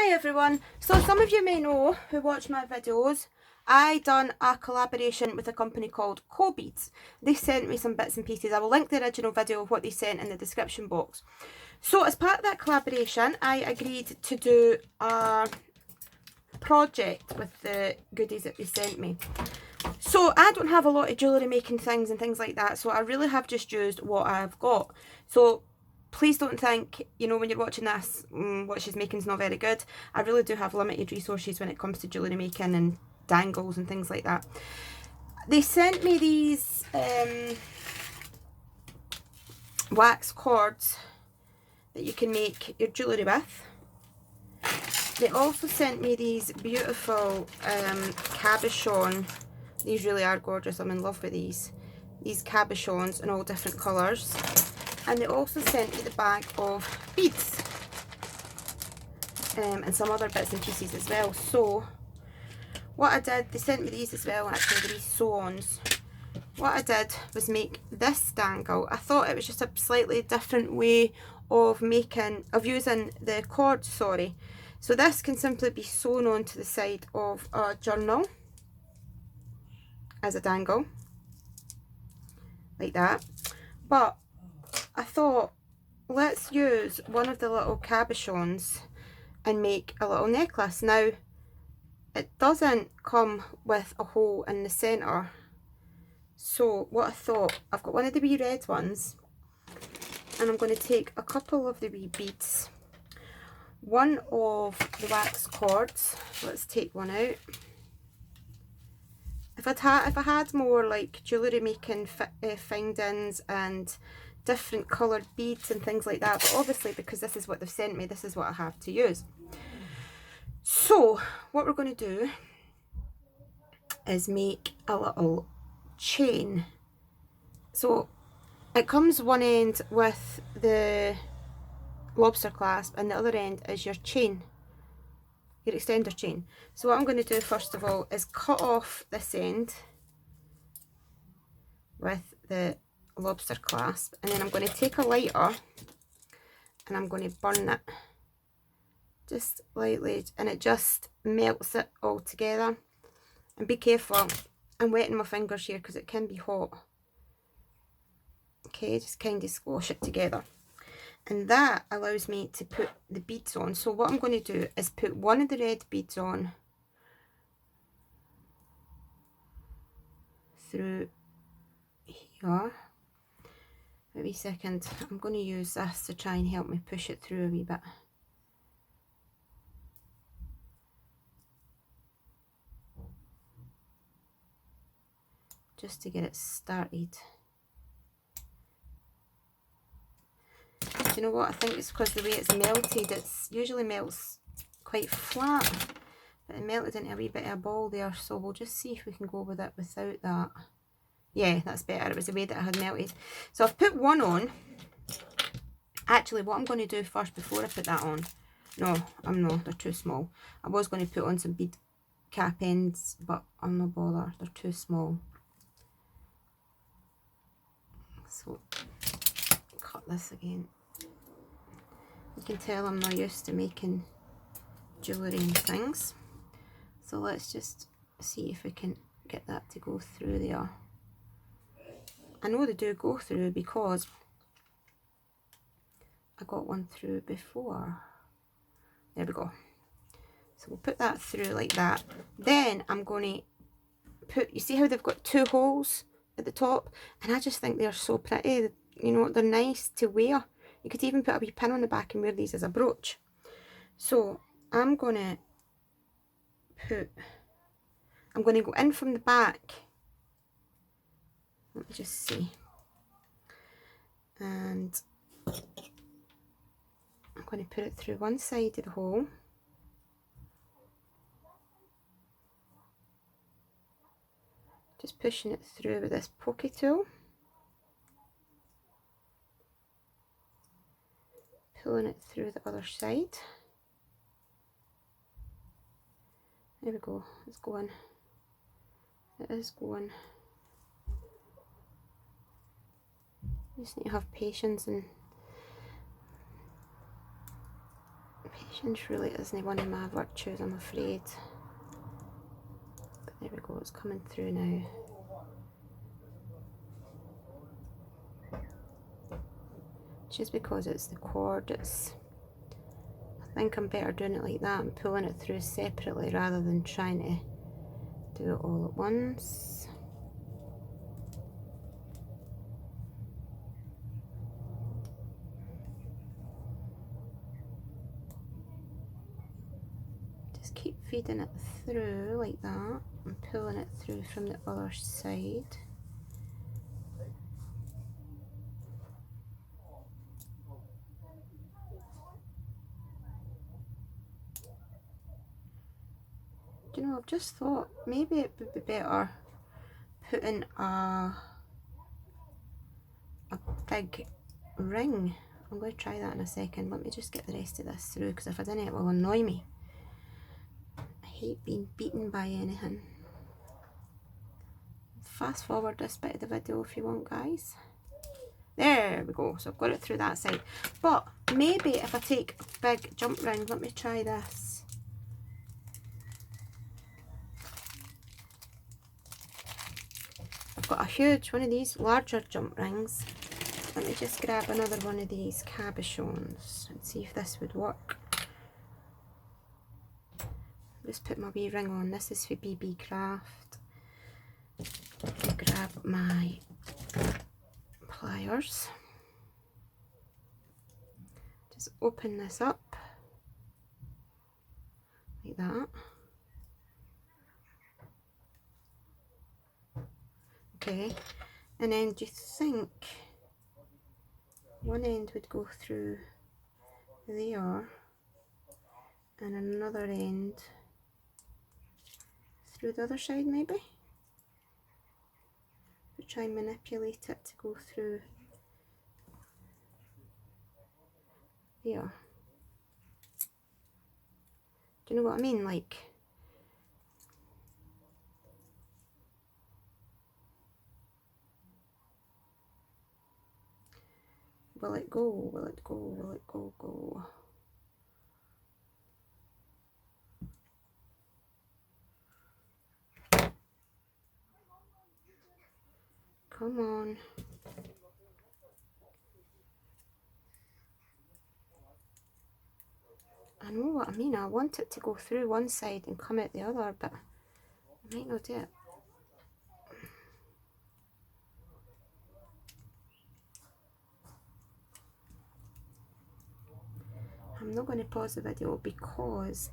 Hi everyone, so some of you may know who watch my videos, I done a collaboration with a company called Co-Beads. They sent me some bits and pieces. I will link the original video of what they sent in the description box. So as part of that collaboration, I agreed to do a project with the goodies that they sent me. So I don't have a lot of jewellery making things and things like that, so I really have just used what I've got. So please don't think, you know, when you're watching this, what she's making is not very good. I really do have limited resources when it comes to jewellery making and dangles and things like that. They sent me these wax cords that you can make your jewellery with. They also sent me these beautiful cabochon. These really are gorgeous. I'm in love with these. These cabochons in all different colours. And they also sent me the bag of beads. And some other bits and pieces as well. So, what I did, they sent me these as well, actually, these sew-ons. What I did was make this dangle. I thought it was just a slightly different way of using the cord, sorry. So this can simply be sewn onto the side of a journal as a dangle, like that. But I thought, let's use one of the little cabochons and make a little necklace. Now, it doesn't come with a hole in the centre. So what I thought, I've got one of the wee red ones, and I'm going to take a couple of the wee beads, one of the wax cords. Let's take one out. If I had more like jewellery making findings and different coloured beads and things like that, but obviously because this is what they've sent me, this is what I have to use. So what we're going to do is make a little chain. So it comes one end with the lobster clasp and the other end is your chain, your extender chain. So what I'm going to do first of all is cut off this end with the lobster clasp, and then I'm going to take a lighter and I'm going to burn it just lightly, and it just melts it all together. And be careful, I'm wetting my fingers here because it can be hot. Okay, just kind of squash it together, and that allows me to put the beads on. So what I'm going to do is put one of the red beads on through here. Wait a wee second, I'm going to use this to try and help me push it through a wee bit. Just to get it started. Do you know what? I think it's because the way it's melted, it's usually melts quite flat, but it melted into a wee bit of a ball there, so we'll just see if we can go with it without that. Yeah, that's better. It was the way that it had melted. So I've put one on. Actually, what I'm going to do first before I put that on, no, I'm not, they're too small. I was going to put on some bead cap ends, but I'm not bothered, they're too small. So, cut this again. You can tell I'm not used to making jewellery and things. So let's just see if we can get that to go through there. I know they do go through because I got one through before. There we go. So we'll put that through like that. Then I'm going to put, you see how they've got two holes at the top? And I just think they're so pretty. You know, they're nice to wear. You could even put a wee pin on the back and wear these as a brooch. So I'm going to go in from the back. Let me just see. And I'm going to put it through one side of the hole. Just pushing it through with this pokey tool. Pulling it through the other side. There we go, it's going. It is going. You just need to have patience and Patience really isn't one of my virtues, I'm afraid. But there we go, it's coming through now. Just because it's the cord, I think I'm better doing it like that and pulling it through separately rather than trying to do it all at once. Just keep feeding it through like that and pulling it through from the other side. Do you know, I've just thought maybe it would be better putting a big ring. I'm going to try that in a second. Let me just get the rest of this through, because if I didn't, it will annoy me. I hate being beaten by anything. Fast forward this bit of the video if you want, guys. There we go. So I've got it through that side. But maybe if I take a big jump ring, let me try this. I've got a huge one of these larger jump rings. Let me just grab another one of these cabochons and see if this would work. Just put my wee ring on. This is for BB Craft. Grab my pliers. Just open this up like that. Okay, and then do you think one end would go through there and another end through the other side maybe? But try and manipulate it to go through there. Do you know what I mean? Like, will it go? Will it go? Will it go? Come on. I know what I mean. I want it to go through one side and come out the other, but I might not do it. I'm not going to pause the video because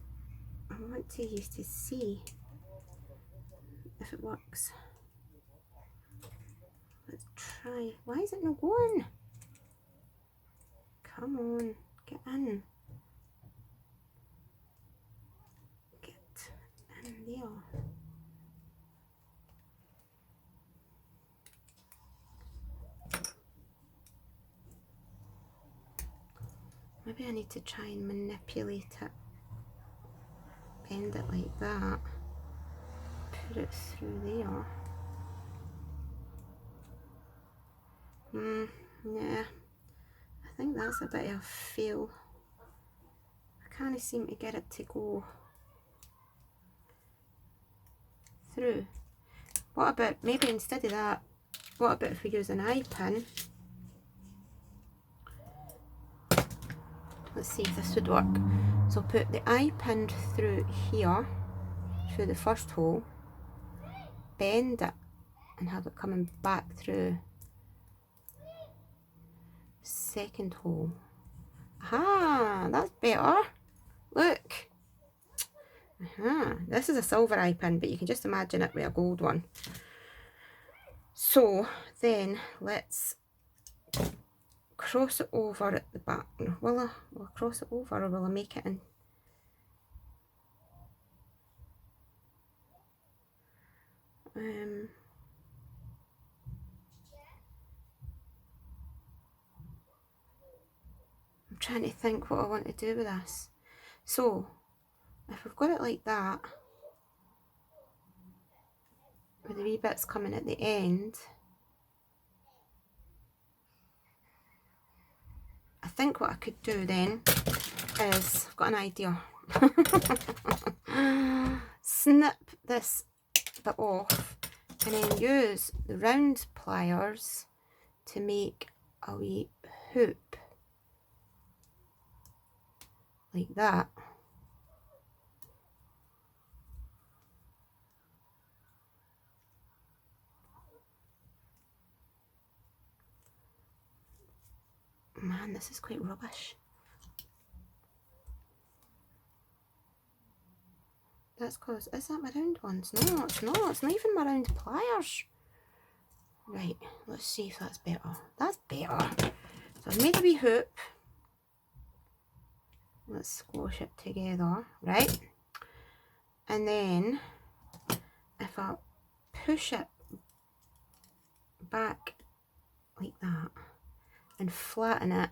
I want to use to see if it works. Let's try. Why is it not going? Come on, get in. Get in there. Maybe I need to try and manipulate it. Bend it like that. Put it through there. Yeah. I think that's a bit of a fail. I can't seem to get it to go through. What about, maybe instead of that, what about if we use an eye pin? Let's see if this would work. So put the eye pin through here, through the first hole, bend it and have it coming back through second hole. Aha, that's better. Look. Aha, this is a silver eye pin, but you can just imagine it with a gold one. So then let's cross it over at the back. Will I cross it over, or will I make it in? I'm trying to think what I want to do with this. So if we've got it like that, with the wee bits coming at the end, I think what I could do then is, I've got an idea. Snip this bit off and then use the round pliers to make a wee hoop like that. Man, this is quite rubbish. That's because, is that my round ones? No, it's not. It's not even my round pliers. Right, let's see if that's better. That's better. So I've made a wee hoop. Let's squash it together, right? And then, if I push it back like that and flatten it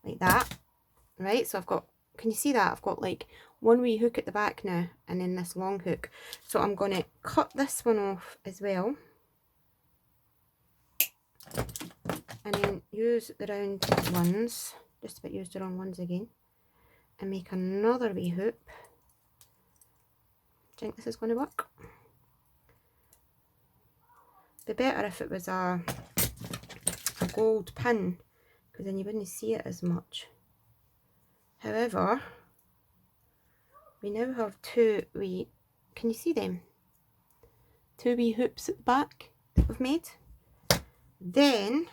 like that, right? So I've got, can you see that? I've got like one wee hook at the back now and then this long hook. So I'm going to cut this one off as well and then use the round ones, just about use the wrong ones again, and make another wee hoop. Do you think this is going to work? It'd be better if it was a gold pin, because then you wouldn't see it as much. However, we now have two wee, can you see them? Two wee hoops at the back that we've made. Then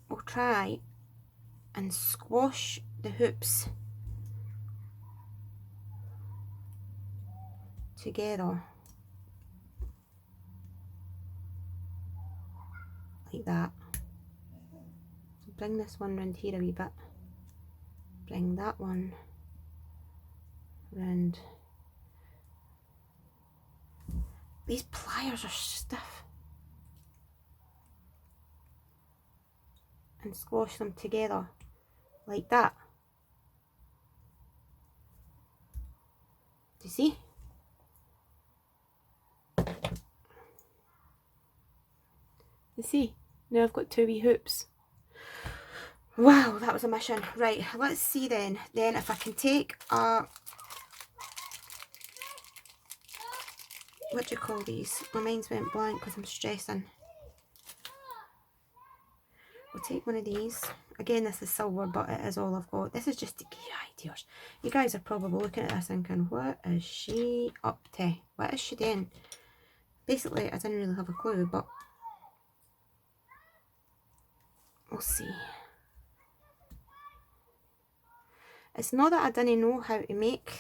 we'll try and squash the hoops together like that. So bring this one round here a wee bit, bring that one round. These pliers are stiff. And squash them together like that. Do you see? You see? Now I've got two wee hoops. Wow, that was a mission. Right, let's see then. Then if I can take a, what do you call these? My mind's went blank because I'm stressing. We'll take one of these. Again, this is silver, but it is all I've got. This is just to give you ideas. You guys are probably looking at this thinking, what is she up to? What is she doing? Basically, I didn't really have a clue, but we'll see. It's not that I didn't know how to make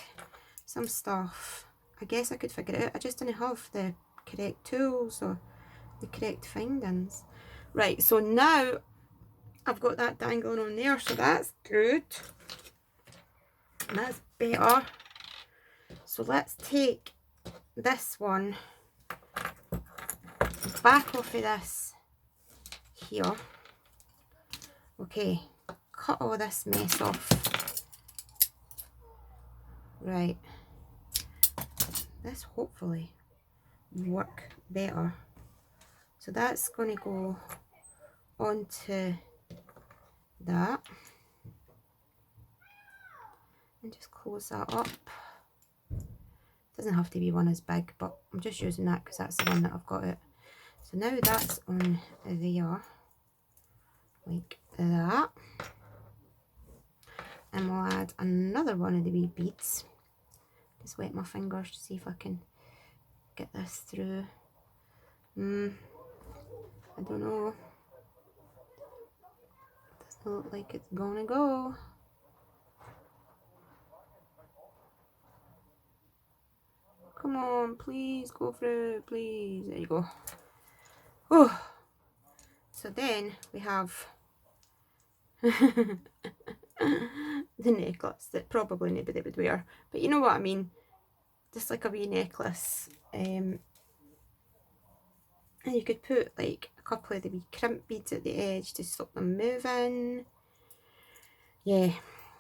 some stuff. I guess I could figure it out. I just didn't have the correct tools or the correct findings. Right, so now I've got that dangling on there, so that's good. That's better. So let's take this one back off of this here. Okay, cut all this mess off. Right, this hopefully work better. So that's going to go onto that and just close that up. Doesn't have to be one as big, but I'm just using that because that's the one that I've got it. So now that's on there like that, and we'll add another one of the wee beads. Just wet my fingers to see if I can get this through. I don't know. Doesn't look like it's gonna go. Come on, please go through, please. There you go. Oh, so then we have the necklace that probably nobody would wear, but you know what I mean, just like a wee necklace. And you could put like a couple of the wee crimp beads at the edge to stop them moving. Yeah,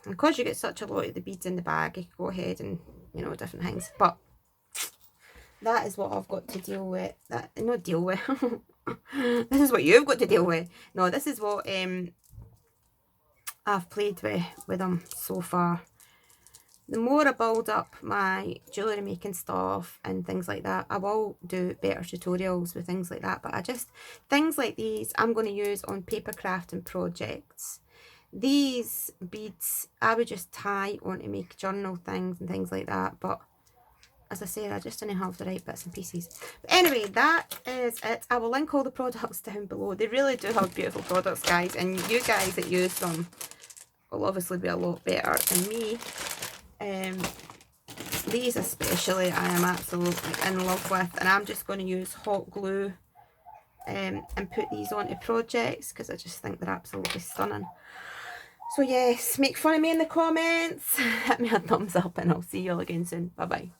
and because you get such a lot of the beads in the bag, you could go ahead and, you know, different things. But that is what I've got to deal with. Not deal with. This is what you've got to deal with. No, this is what I've played with them so far. The more I build up my jewellery making stuff and things like that, I will do better tutorials with things like that. But things like these, I'm going to use on paper crafting projects. These beads, I would just tie on to make journal things and things like that. But as I said, I just didn't have the right bits and pieces. But anyway, that is it. I will link all the products down below. They really do have beautiful products, guys. And you guys that use them will obviously be a lot better than me. These especially I am absolutely in love with, and I'm just going to use hot glue and put these onto projects because I just think they're absolutely stunning. So yes, make fun of me in the comments, hit me a thumbs up, and I'll see you all again soon. Bye bye.